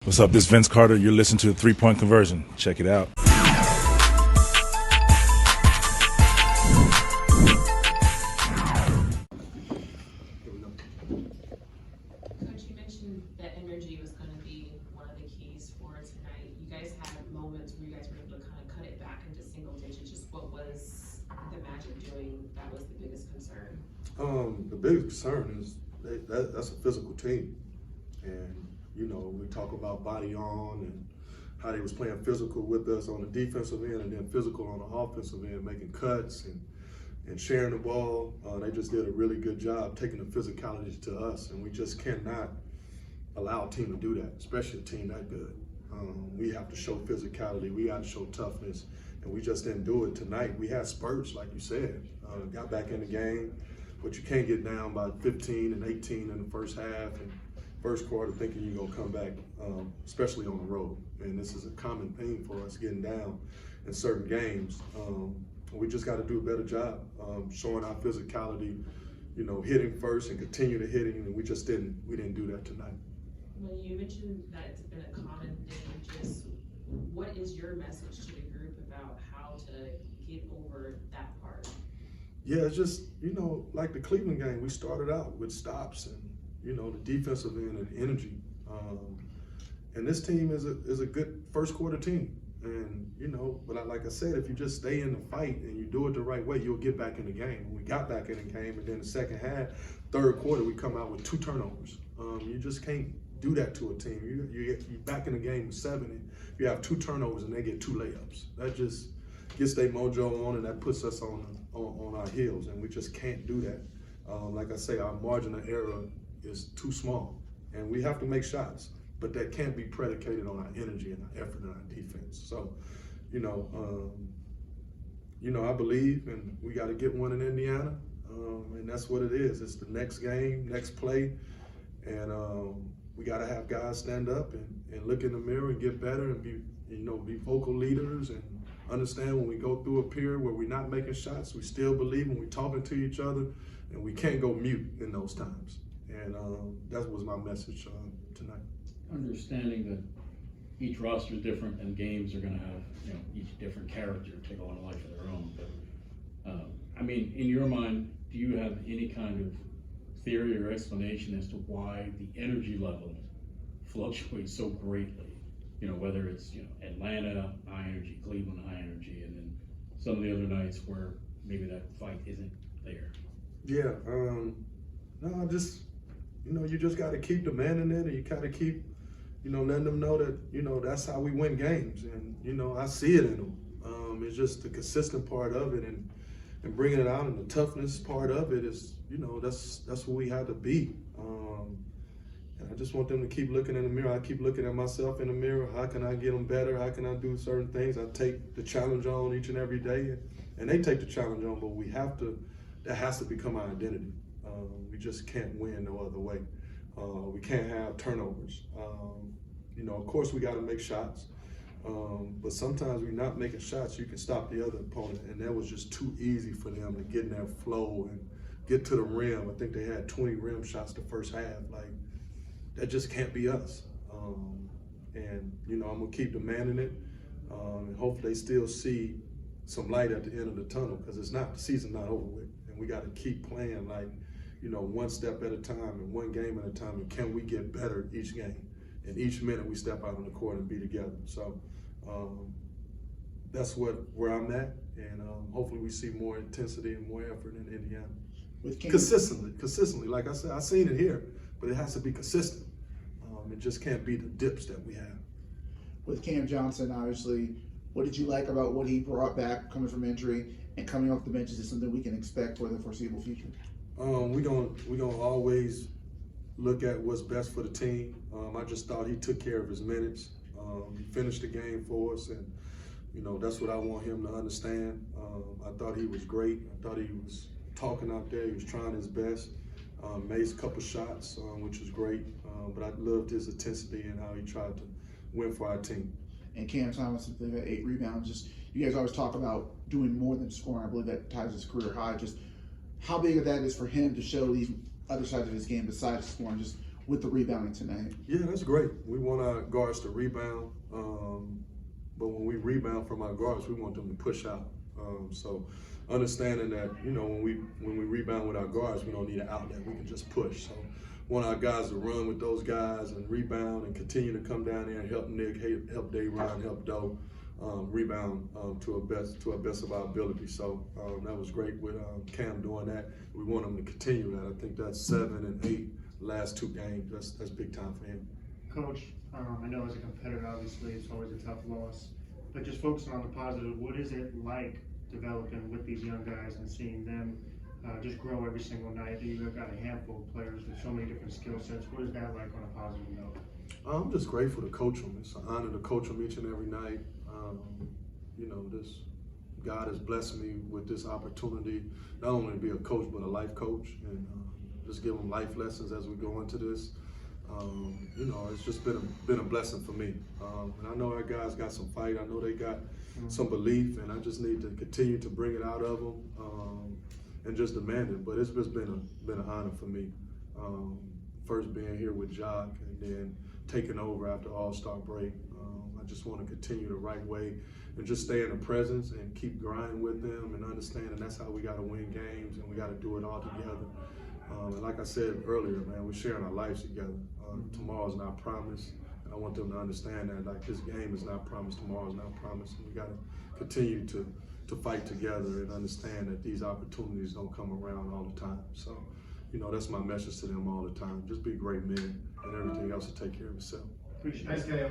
What's up? This is Vince Carter. You're listening to 3 Point Conversion. Check it out. Coach, you mentioned that energy was going to be one of the keys for tonight. You guys had moments where you guys were able to kind of cut it back into single digits. Just what was the Magic doing that was the biggest concern? The biggest concern is that's a physical team. And, you know, we talk about body on and how they was playing physical with us on the defensive end and then physical on the offensive end, making cuts and sharing the ball. They just did a really good job taking the physicality to us, and we just cannot allow a team to do that, especially a team that good. We have to show physicality, we got to show toughness, and we just didn't do it tonight. We had spurts, like you said, got back in the game, but you can't get down by 15 and 18 in the first half and first quarter thinking you're gonna come back, especially on the road. And this is a common theme for us getting down in certain games. We just got to do a better job showing our physicality, you know, hitting first and continue to hitting, and we didn't do that tonight. Well, you mentioned that it's been a common thing. Just what is your message to the group about how to get over that part? Yeah, it's just, you know, like the Cleveland game, we started out with stops and, you know, the defensive end and energy. And this team is a good first quarter team. And, you know, but like I said, if you just stay in the fight and you do it the right way, you'll get back in the game. And we got back in the game, and then the second half, third quarter, we come out with 2 turnovers. You just can't do that to a team. You're back in the game with 7, and you have 2 turnovers and they get 2 layups. That just gets their mojo on, and that puts us on our heels, and we just can't do that. Like I say, our margin of error is too small, and we have to make shots, but that can't be predicated on our energy and our effort and our defense. So, you know, I believe, and we got to get one in Indiana, and that's what it is. It's the next game, next play, and we got to have guys stand up and look in the mirror and get better and be vocal leaders and understand when we go through a period where we're not making shots, we still believe when we're talking to each other, and we can't go mute in those times. And that was my message tonight. Understanding that each roster is different and games are going to have, you know, each different character take on a life of their own. But I mean, in your mind, do you have any kind of theory or explanation as to why the energy level fluctuates so greatly? You know, whether it's, you know, Atlanta high energy, Cleveland high energy, and then some of the other nights where maybe that fight isn't there. Yeah, no, just, you know, you just got to keep demanding it, and you got to keep, you know, letting them know that, you know, that's how we win games. And, you know, I see it in them. It's just the consistent part of it, and bringing it out, and the toughness part of it is, you know, that's what we had to be. And I just want them to keep looking in the mirror. I keep looking at myself in the mirror. How can I get them better? How can I do certain things? I take the challenge on each and every day, and they take the challenge on, but that has to become our identity. We just can't win no other way. We can't have turnovers. You know, of course we got to make shots, but sometimes we're not making shots. You can stop the other opponent, and that was just too easy for them to get in their flow and get to the rim. I think they had 20 rim shots the first half. Like, that just can't be us. And, you know, I'm going to keep demanding it, and hopefully they still see some light at the end of the tunnel, because the season's not over with, and we got to keep playing like, you know, one step at a time and one game at a time, and can we get better each game? And each minute we step out on the court and be together. So that's where I'm at, and hopefully we see more intensity and more effort in Indiana. Consistently, like I said, I've seen it here, but it has to be consistent. It just can't be the dips that we have. With Cam Johnson, obviously, what did you like about what he brought back coming from injury and coming off the bench? Is it something we can expect for the foreseeable future? We're gonna always look at what's best for the team. I just thought he took care of his minutes. He finished the game for us, and, you know, that's what I want him to understand. I thought he was great. I thought he was talking out there. He was trying his best. Made a couple shots, which was great. But I loved his intensity and how he tried to win for our team. And Cam Thomas, they got 8 rebounds. Just, you guys always talk about doing more than scoring. I believe that ties his career high. Just how big of that is for him to show these other sides of his game besides scoring? Just with the rebounding tonight? Yeah, that's great. We want our guards to rebound, but when we rebound from our guards, we want them to push out. So understanding that, you know, when we rebound with our guards, we don't need an outlet. We can just push. So want our guys to run with those guys and rebound and continue to come down there and help Nick, help Dayron, help Doe, rebound to a best of our ability. So that was great with Cam doing that. We want him to continue that. I think that's 7 and 8 last 2 games. That's big time for him. Coach, I know as a competitor, obviously, it's always a tough loss, but just focusing on the positive, what is it like developing with these young guys and seeing them just grow every single night? You've got a handful of players with so many different skill sets. What is that like on a positive note? I'm just grateful to coach them. It's an honor to coach them each and every night. You know, God has blessed me with this opportunity, not only to be a coach, but a life coach, and just give them life lessons as we go into this. You know, it's just been a blessing for me. And I know our guys got some fight. I know they got some belief, and I just need to continue to bring it out of them and just demand it. But it's just been an honor for me. First being here with Jock, and then taking over after All-Star break. I just want to continue the right way and just stay in the presence and keep grinding with them and understanding that's how we got to win games, and we got to do it all together. And like I said earlier, man, we're sharing our lives together. Tomorrow's not promised, and I want them to understand that, like, this game is not promised, tomorrow's not promised, and we got to continue to fight together and understand that these opportunities don't come around all the time. So, you know, that's my message to them all the time. Just be great men, and everything else will take care of itself. Appreciate it. Thanks, Kale.